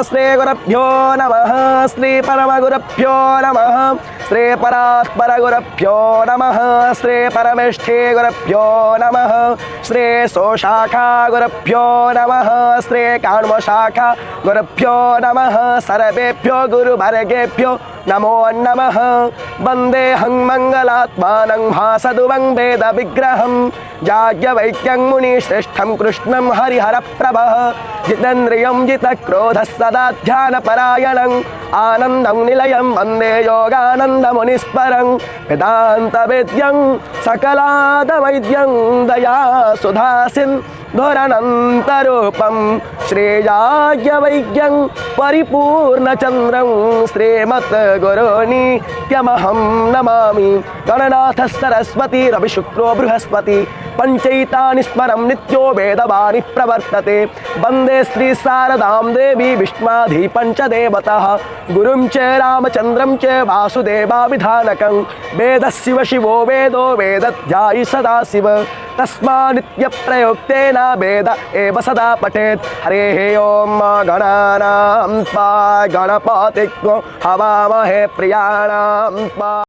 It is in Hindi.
श्री गुरुभ्यो नमः श्री परमगुरुभ्यो नमः श्री परात्पर गुरुभ्यो नमः श्री परमेष्ठी गुरुभ्यो नमः श्री सोशाखा गुरुभ्यो नमः श्री काण्वशाखा गुरुभ्यो नमः सर्वेभ्यो गुरुवर्गेभ्यो नमो नमः। वन्देऽहं मङ्गलात्मानं भासदुवं वेद विग्रहं याज्ञवल्क्यं मुनिश्रेष्ठं कृष्णं हरिहरप्रभः जितेन्द्रियं जितक्रोधः सदा ध्यानपरायणं आनन्दं निलयं वन्दे योगानन्दमुनीश्वरं वेदान्तवेद्यं सकलादवैद्यं दयासुधासिन्धुरनन्तरूपं श्रीयाज्ञवल्क्यं परिपूर्णचन्द्रं श्रीमद्गुरुनित्यमहं नमामि। गणनाथ सरस्वती रविशुक्रो बृहस्पति पंचैतानि स्मरं नित्यो वेदवाणी प्रवर्तते। वन्दे श्री शारदां देवी विष्णुमाधि पंचदेवतः गुरुं च रामचन्द्रं च वासुदेवाभिधानकं वेदशिव शिवो वेदो वेदध्यायि सदा शिव तस्मान्नित्यप्रयोक्तेन वेद एव सदा पठेत्। हरेः ओं गणानां त्वा गणपतिं हवामहे प्रियाणां त्वा